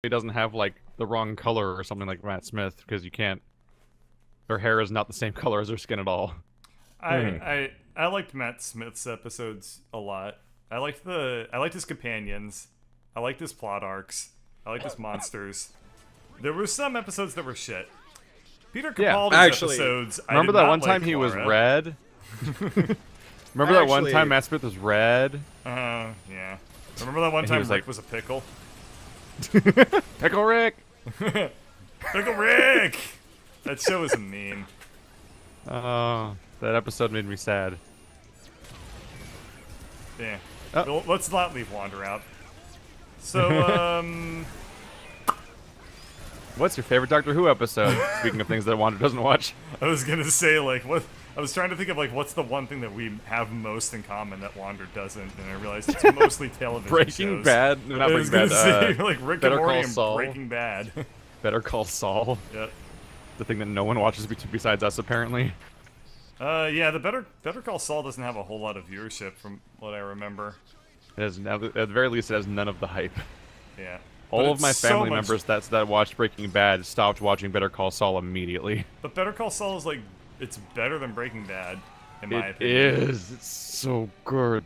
He doesn't have like the wrong color or something like Matt Smith because you can't. Her hair is not the same color as her skin at all. I liked Matt Smith's episodes a lot. I liked his companions. I liked his plot arcs. I liked his monsters. There were some episodes that were shit. Peter Capaldi's episodes. Remember that one time he was red? Remember that one time Matt Smith was red? Yeah. Remember that one time Rick was a pickle? Pickle Rick! Pickle Rick! That show was mean. Oh, that episode made me sad. Yeah. Well, let's not leave Wander out. So, what's your favorite Doctor Who episode? Speaking of things that Wander doesn't watch. I was gonna say, like, what... I was trying to think of, like, what's the one thing that we have most in common that Wander doesn't, and I realized it's mostly television Breaking shows. Bad? No, not Breaking Bad. Say, like, Rick Better and Morty Call and Saul. Breaking Bad. Better Call Saul. Yep. The thing that no one watches besides us, apparently. Yeah, the Better Call Saul doesn't have a whole lot of viewership from what I remember. It has, at the very least, it has none of the hype. Yeah. All of my family members that watched Breaking Bad stopped watching Better Call Saul immediately. But Better Call Saul is, like, it's better than Breaking Bad, in my opinion. It is. It's so good.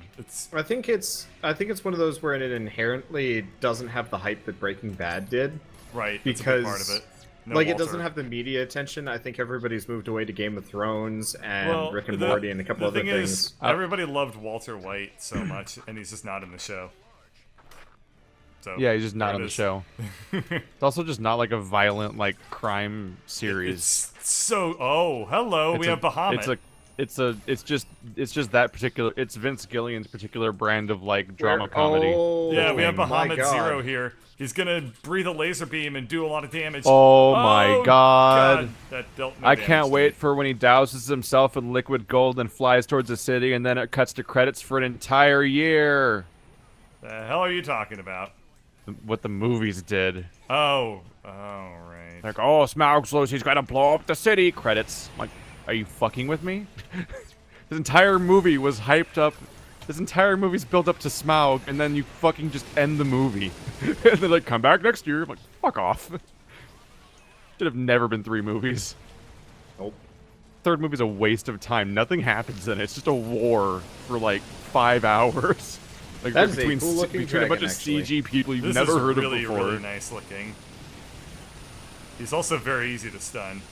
I think it's one of those where it inherently doesn't have the hype that Breaking Bad did. Right, because that's a big part of it. No, like, Walter. It doesn't have the media attention. I think everybody's moved away to Game of Thrones and Rick and Morty and a couple other things. Is, everybody loved Walter White so much, and he's just not in the show. So, yeah, he's just not on the show. It's also just not like a violent, like, crime series. It's so... Oh, hello, we have Bahamut. It's just that particular... It's Vince Gillian's particular brand of, like, drama comedy. Oh, yeah, we have Bahamut Zero here. He's gonna breathe a laser beam and do a lot of damage. Oh my god. That dealt no I can't wait for when he douses himself in liquid gold and flies towards the city, and then it cuts to credits for an entire year. The hell are you talking about? What the movies did. Oh, right. Like, oh, Smaug's loose, he's gonna blow up the city. Credits. I'm like, are you fucking with me? This entire movie was hyped up. This entire movie's built up to Smaug, and then you fucking just end the movie. And they're like, come back next year. I'm like, fuck off. Should have never been 3 movies. Nope. Third movie's a waste of time. Nothing happens in it. It's just a war for like 5 hours. Like, that is between, a cool-looking between a bunch of CG people you've never heard of before. This is really nice looking. He's also very easy to stun.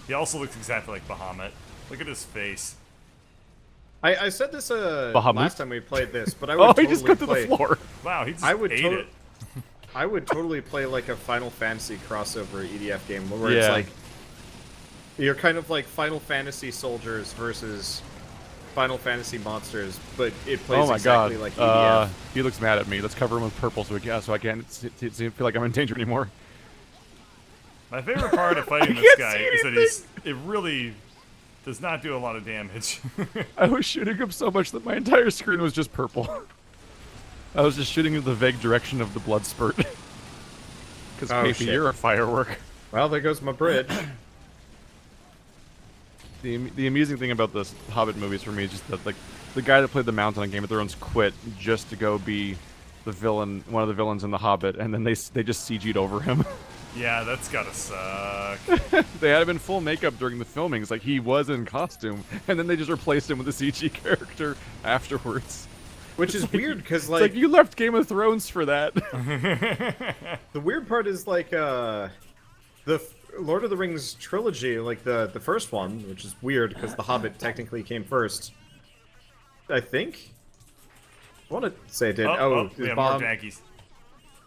He also looks exactly like Bahamut. Look at his face. I said this last time we played this, but I would he totally just got to play... the floor. Wow, he just ate it. I would totally play like a Final Fantasy crossover EDF game where it's like you're kind of like Final Fantasy soldiers versus Final Fantasy monsters, but it plays exactly like EDF. He looks mad at me. Let's cover him with purple so I can't feel like I'm in danger anymore. My favorite part of fighting this guy is that it really does not do a lot of damage. I was shooting him so much that my entire screen was just purple. I was just shooting in the vague direction of the blood spurt. Because maybe you're a firework. Well, there goes my bridge. The amusing thing about this Hobbit movies for me is just that, like, the guy that played the Mountain on Game of Thrones quit just to go be the villain, one of the villains in The Hobbit, and then they just CG'd over him. Yeah, that's gotta suck. They had him in full makeup during the filmings, like he was in costume, and then they just replaced him with a CG character afterwards. Which is weird, because, like... It's like, you left Game of Thrones for that. The weird part is, like, the Lord of the Rings trilogy, like, the first one, which is weird, because The Hobbit technically came first. I think? I want to say it did. We have more Yankees.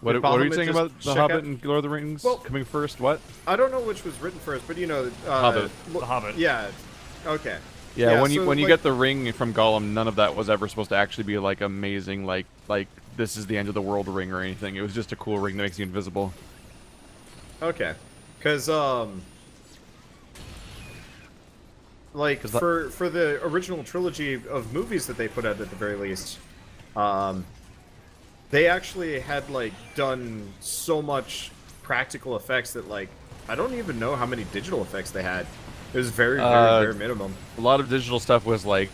What are you saying about The Hobbit and Lord of the Rings coming first? What? I don't know which was written first, but, you know... Hobbit. The Hobbit. Yeah. Okay. Yeah, when you get the ring from Gollum, none of that was ever supposed to actually be, like, amazing, like this is the end of the world ring or anything. It was just a cool ring that makes you invisible. Okay. Because, like, for the original trilogy of movies that they put out at the very least, they actually had, like, done so much practical effects that, like, I don't even know how many digital effects they had. It was very, very, very minimum. A lot of digital stuff was, like,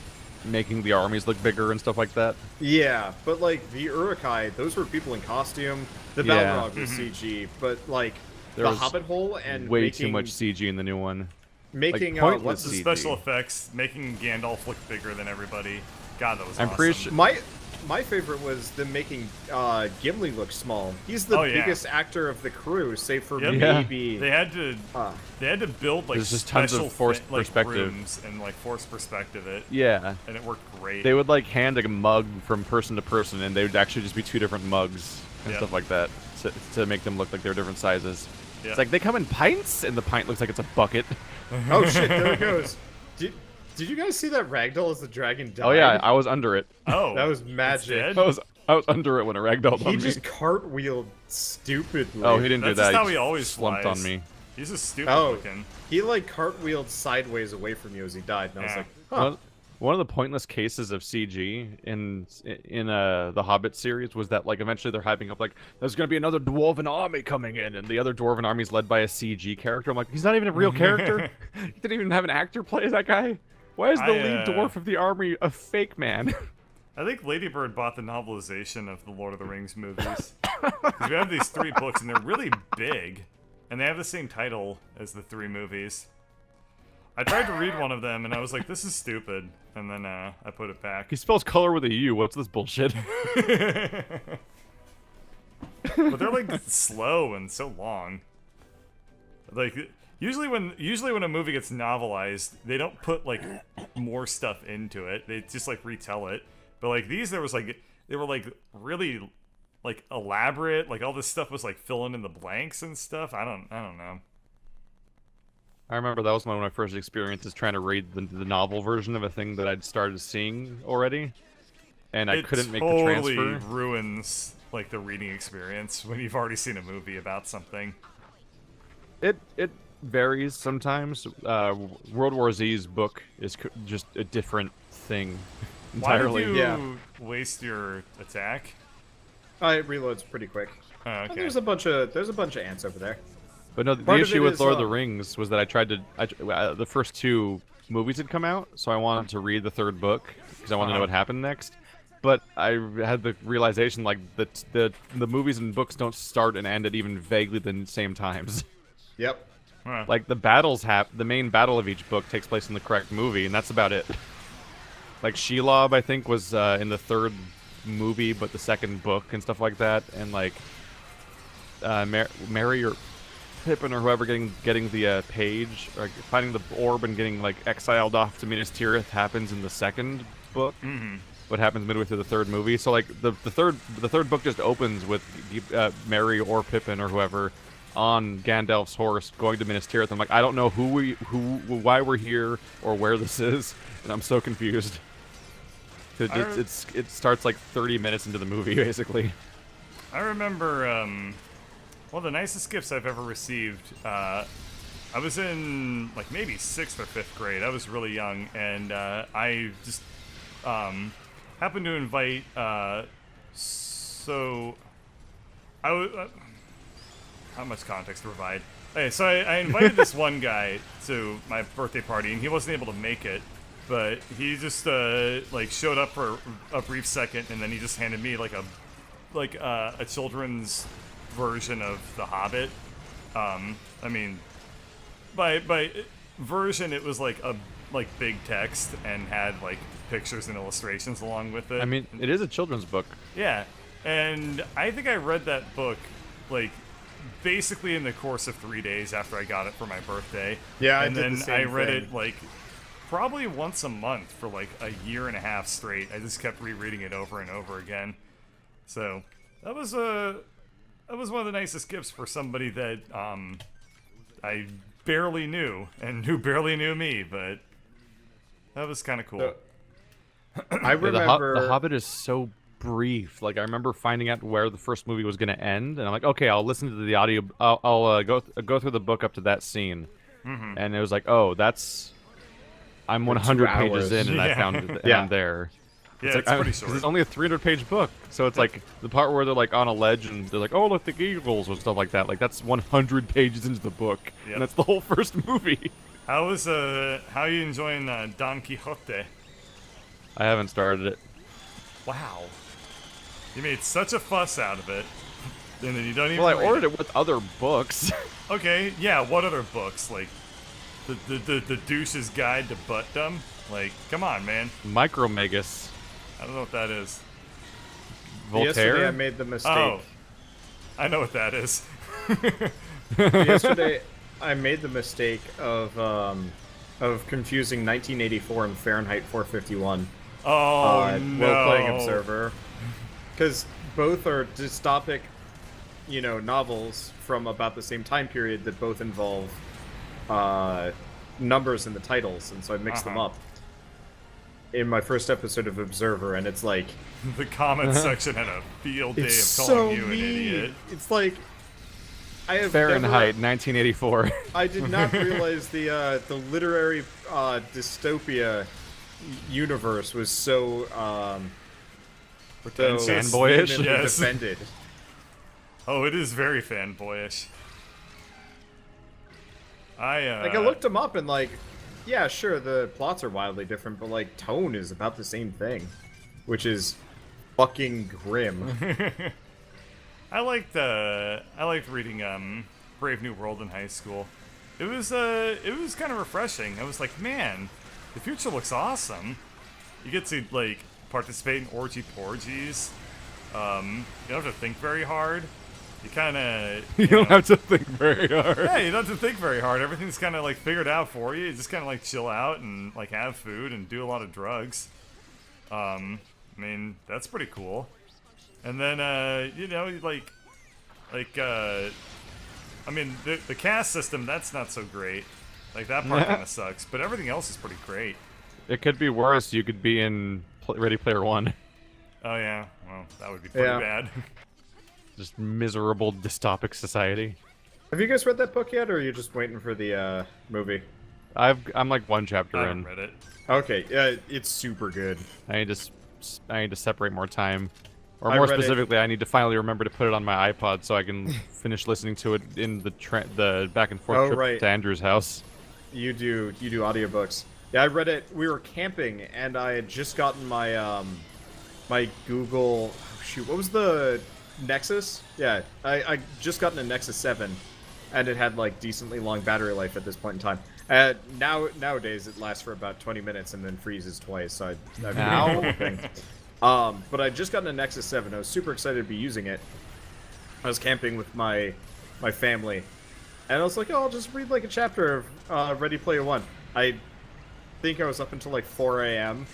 making the armies look bigger and stuff like that. Yeah, but like the Urukai, those were people in costume. The Yeah. Balrog was CG, but like There the was Hobbit hole and Way making, too much CG in the new one. making Like, pointless what's The his, CG. special effects, making Gandalf look bigger than everybody. God, that was I'm awesome. pretty sure. my favorite was them making Gimli look small. He's the Oh, yeah. biggest actor of the crew, save for Yep. Yeah. maybe. They had to uh, build like There's just tons of special forced like, perspective. rooms and like forced perspective it, Yeah. and it worked great. They would like hand a mug from person to person, and they would actually just be two different mugs and Yep. stuff like that to make them look like they're different sizes. Yep. It's like they come in pints, and the pint looks like it's a bucket. oh shit! There it goes. Did you guys see that ragdoll as the dragon died? Oh yeah, I was under it. Oh, that was it's magic. dead? I was under it when a ragdoll He on me. just cartwheeled stupidly. Oh, he didn't That's do that. just how he he always slumped flies. on me. He's just stupid Oh, looking. he like cartwheeled sideways away from you as he died, and I was Yeah. like, huh. One of the pointless cases of CG in the Hobbit series was that like eventually they're hyping up like there's gonna be another dwarven army coming in, and the other dwarven army is led by a CG character. I'm like, he's not even a real character. He didn't even have an actor play that guy. Why is the lead dwarf of the army a fake man? I think Lady Bird bought the novelization of the Lord of the Rings movies. 'Cause we have these 3 books, and they're really big, and they have the same title as the 3 movies. I tried to read one of them, and I was like, "This is stupid," and then I put it back. He spells color with a U. What's this bullshit? But they're like slow and so long. Like usually when a movie gets novelized, they don't put like more stuff into it. They just like retell it. But like these, they were like really like elaborate. Like all this stuff was like filling in the blanks and stuff. I don't know. I remember that was one of my first experiences trying to read the novel version of a thing that I'd started seing already, and I couldn't make the totally transfer. ruins like the reading experience when you've already seen a movie about something. It varies sometimes. World War Z's book is just a different thing entirely. Why did you Yeah. waste your attack? It reloads pretty quick. Oh, And okay. there's a bunch of ants over there. But no, the Part of issue it with is, Lord of the Rings was that I tried to. The first 2 movies had come out, so I wanted to read the 3rd book because I wanted to know what happened next. But I had the realization like the movies and books don't start and end at even vaguely the same times. Yep. Huh. Like the main battle of each book takes place in the correct movie, and that's about it. Like Shelob, I think, was in the 3rd movie, but the 2nd book and stuff like that, and like Mary or Pippin or whoever getting the page, or finding the orb and getting like exiled off to Minas Tirith happens in the 2nd book. Mm-hmm. What happens midway through the 3rd movie? So like the third book just opens with Mary or Pippin or whoever on Gandalf's horse going to Minas Tirith. I'm like, I don't know why we're here or where this is, and I'm so confused. It starts like 30 minutes into the movie basically. I remember one of the nicest gifts I've ever received. I was in like maybe 6th or 5th grade. I was really young, and I just happened to invite. So I was. How much context to provide? Okay, so I invited this one guy to my birthday party, and he wasn't able to make it. But he just like showed up for a brief second, and then he just handed me like a children's version of The Hobbit. I mean, by version, it was like big text and had like pictures and illustrations along with it. I mean, it is a children's book. Yeah, and I think I read that book like basically in the course of 3 days after I got it for my birthday. Yeah, I and did then the same I read thing. it like probably once a month for like a year and a half straight. I just kept rereading it over and over again. So that was one of the nicest gifts for somebody that I barely knew and who barely knew me, but that was kind of cool. I Yeah, remember. the Hobbit is so brief. Like I remember finding out where the first movie was going to end, and I'm like, okay, I'll listen to the audio. I'll go through the book up to that scene, and it was like, oh, I'm 100 pages in, and I Yeah. found it, and Yeah. I'm there. Yeah, like, it's pretty 'cause short. It's only a 300-page book, so it's like the part where they're like on a ledge and they're like, oh, look, the eagles and stuff like that. Like that's 100 pages into the book, Yep. and that's the whole first movie. How you enjoying Don Quixote? I haven't started it. Wow. You made such a fuss out of it, and then you don't even. Well, I read ordered it with other books. Okay, yeah. What other books? Like the douche's guide to buttdom. Like, come on, man. Micromegas. I don't know what that is. Yesterday I Voltaire. made the mistake. Oh, I know what that is. Yesterday I made the mistake of confusing 1984 and Fahrenheit 451. Oh no. Role-playing observer, because both are dystopic, novels from about the same time period that both involve numbers in the titles, and so I mixed them up in my first episode of Observer, and it's like The comments section had a field day of it's calling so you an mean. idiot. It's like I have Fahrenheit, never, 1984. I did not realize the literary dystopia universe was so Pretentious. Fanboyish? vehemently Yes. defended. Oh, it is very fanboyish. Like I looked them up and like, yeah, sure, the plots are wildly different, but like tone is about the same thing, which is fucking grim. I liked reading Brave New World in high school. It was kind of refreshing. I was like, man, the future looks awesome. You get to like participate in orgy porgies. You don't have to think very hard. You kind of You don't have to think very hard. Yeah, you don't have to think very hard. Everything's kind of like figured out for you. You just kind of like chill out and like have food and do a lot of drugs. I mean, that's pretty cool. And then I mean, the cast system, that's not so great. Like that part kind of sucks, but everything else is pretty great. It could be worse. You could be in Ready Player One. Oh yeah, well that would be pretty bad. Just miserable dystopic society. Have you guys read that book yet, or are you just waiting for the movie? I'm like one chapter I in. haven't read it. Okay, yeah, it's super good. I need to separate more time, or I more read it- specifically, I need to finally remember to put it on my iPod so I can finish listening to it in the back and forth Oh, trip right. to Andrew's house. You do audiobooks. Yeah, I read it. We were camping, and I had just gotten my my Google. Oh, shoot, what was the Nexus? Yeah, I just gotten a Nexus 7, and it had like decently long battery life at this point in time. Nowadays it lasts for about 20 minutes and then freezes twice. So I've Now? the thing. But I just gotten a Nexus 7. I was super excited to be using it. I was camping with my family, and I was like, oh, I'll just read like a chapter of Ready Player One. I think I was up until like 4 a.m.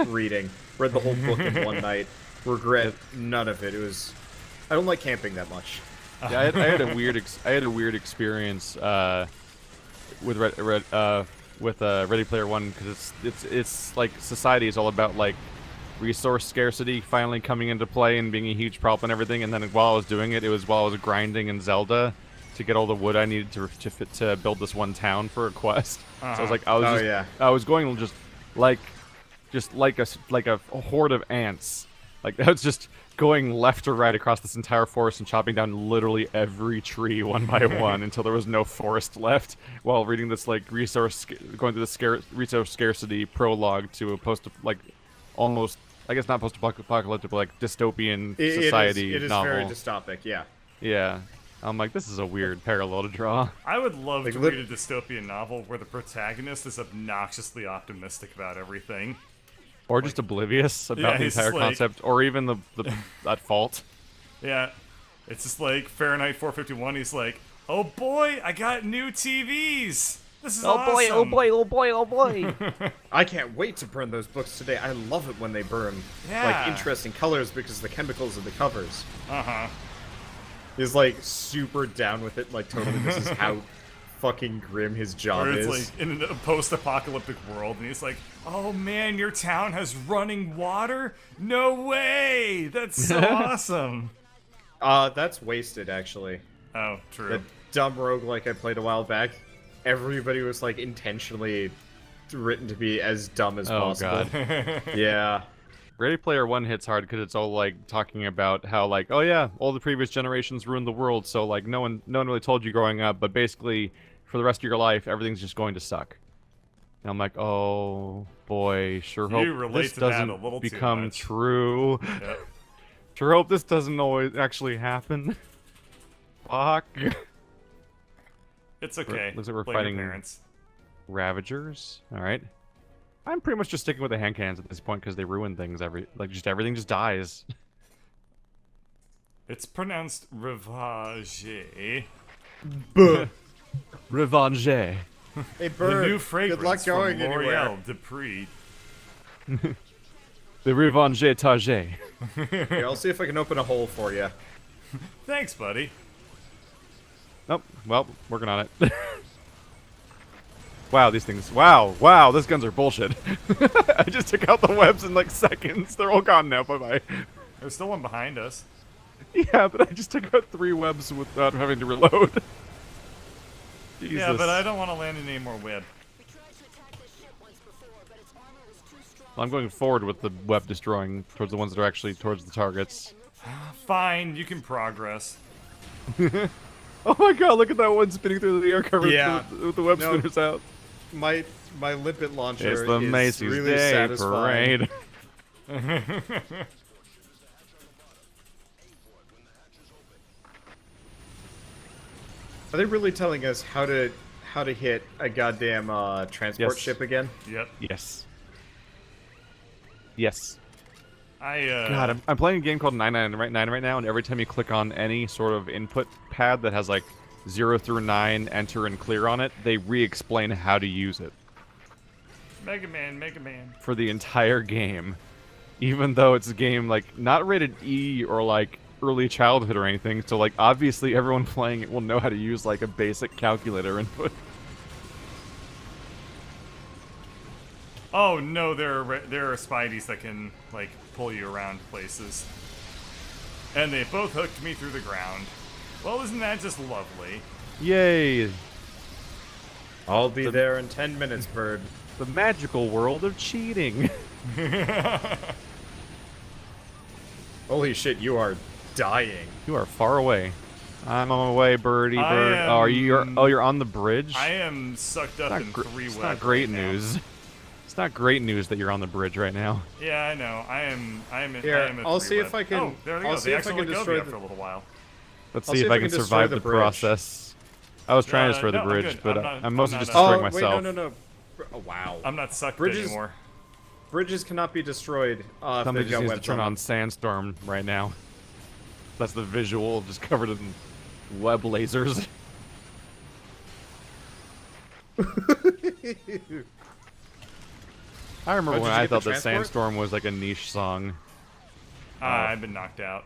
Reading. Read the whole book in one night. Regret none of it. It was. I don't like camping that much. Yeah, I had a weird experience with Ready Player One, because it's like society is all about like resource scarcity finally coming into play and being a huge problem and everything. And then while I was doing it, while I was grinding in Zelda to get all the wood I needed to build this one town for a quest. So I was like, I was going just like a horde of ants. Like I was just going left or right across this entire forest and chopping down literally every tree one by one until there was no forest left, while reading this like going through the resource scarcity prologue to a almost, I guess not post-apocalyptic, but like dystopian society It is novel. very dystopic. Yeah. Yeah. I'm like, this is a weird parallel to draw. I would love Like, to read a dystopian novel where the protagonist is obnoxiously optimistic about everything. Or just oblivious about Yeah, the he's entire like- concept, or even the at fault. Yeah, it's just like Fahrenheit 451. He's like, "Oh boy, I got new TVs. This is awesome." oh boy. I can't wait to burn those books today. I love it when they burn Yeah. like interesting colors because of the chemicals of the covers. Uh huh. He's like super down with it. Like totally, this is how fucking grim his job Or it's is. like in a post-apocalyptic world, and he's like, "Oh man, your town has running water? No way! That's so awesome." That's wasted actually. Oh, true. The dumb roguelike I played a while back. Everybody was like intentionally written to be as dumb as Oh possible. god. Yeah. Ready Player One hits hard because it's all like talking about how like, oh yeah, all the previous generations ruined the world, so like no one really told you growing up, but basically for the rest of your life everything's just going to suck. And I'm like, oh boy, sure hope relate this to that a doesn't little too become much. true. Yep. Sure hope this doesn't always actually happen. Fuck. It's okay. Looks like we're Blame your fighting parents. Ravagers. All right. I'm pretty much just sticking with the hand cannons at this point because they ruin things. Everything just dies. It's pronounced Ravagers. Revenge. Hey, The Bird. new fragrance Good luck going from anywhere. L'Oreal Dupree. The Revenge Tage. Here, I'll see if I can open a hole for you. Thanks, buddy. Nope. Well, working on it. Wow, these things. Wow, those guns are bullshit. I just took out the webs in like seconds. They're all gone now. Bye bye. There's still one behind us. Yeah, but I just took out 3 webs without having to reload. Jesus. Yeah, but I don't want to land in any more web. Well, I'm going forward with the web destroying towards the ones that are actually towards the targets. Fine, you can progress. Oh my god, look at that one spinning through the air cover Yeah. with the web No. spinners out. My limpet launcher It's the is Macy's really Day satisfying. Parade. Are they really telling us how to hit a goddamn transport Yes. ship again? Yep. Yes. Yes. God, God, I'm playing a game called 9 right now, and every time you click on any sort of input pad that has like 0 through 9, enter and clear on it, they re-explain how to use it Mega Man. for the entire game. Even though it's a game like not rated E or like early childhood or anything, so like obviously everyone playing it will know how to use like a basic calculator input. Oh no, there are Spideys that can like pull you around places, and they both hooked me through the ground. Well, isn't that just lovely? Yay! I'll be there in 10 minutes, Bird. The magical world of cheating. Holy shit, you are dying. You are far away. I'm on my way, birdie I bird. am- Oh, you're on the bridge? I am sucked up in 3 It's web not great right now. news. It's not great news that you're on the bridge right now. Yeah, I know. I am. Here, I am at I'll 3 see web. if I can- Oh, there they I'll go. see They if I actually can let go of destroy me the- for a little while. Let's I'll see if I can destroy survive the the bridge. process. I was trying to destroy the no, I'm bridge, good. but I'm not- I'm mostly I'm just not- destroying Oh, wait, myself. no. Oh, wow. I'm not sucked Bridges- anymore. Bridges cannot be destroyed if Somebody they've just got needs to webs turn on on Sandstorm right now. That's the visual, just covered in web lasers. I remember Oh, when did you I get the thought that transport? Sandstorm was like a niche song. I've been knocked out.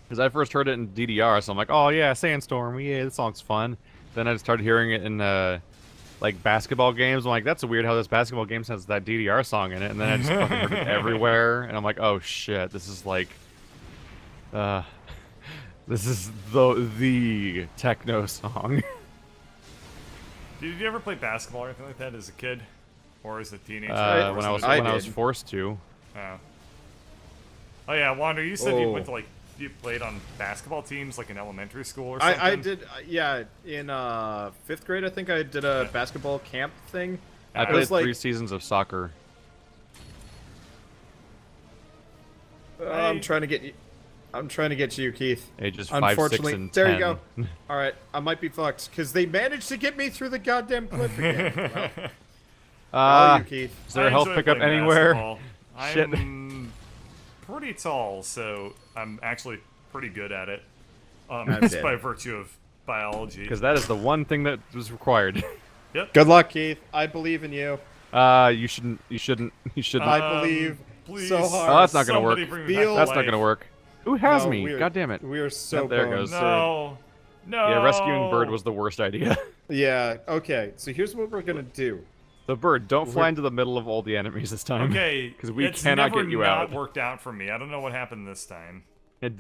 Because I first heard it in DDR, so I'm like, oh yeah, Sandstorm, yeah, this song's fun. Then I started hearing it in like basketball games. I'm like, that's weird how this basketball game has that DDR song in it. And then I just fucking heard it everywhere, and I'm like, oh shit, this is like, this is the techno song. Did you ever play basketball or anything like that as a kid, or as a teenager? When I was did. forced to. Oh yeah, Wander, you said you Oh. went to you played on basketball teams like in elementary school or something. I did, yeah, in 5th grade, I think I did a basketball camp thing. I It played was like- 3 seasons of soccer. I'm trying to get you. I'm trying to get you, Keith. Ages 5, 6, Unfortunately, and 10. there you go. All right, I might be fucked because they managed to get me through the goddamn cliff again. Well, you, Keith. Is there a I health enjoy pickup playing anywhere? basketball. Shit. I'm pretty tall, so I'm actually pretty good at it. I'm Just dead. by virtue of biology. Because that is the one thing that was required. Yep. Good luck, Keith. I believe in you. You shouldn't. I believe please, so hard. Oh, that's not gonna somebody work. bring me back Feel- to That's not life. gonna work. Who has No, me? we're- God damn it. We are so Yep, there it boned. goes. No. No. Yeah, rescuing Bird was the worst idea. Yeah, okay. So here's what we're gonna do. The Bird, don't fly into the middle of all the enemies this time. Okay. Because we it's cannot never get you not out. worked out for me. I don't know what happened this time. It's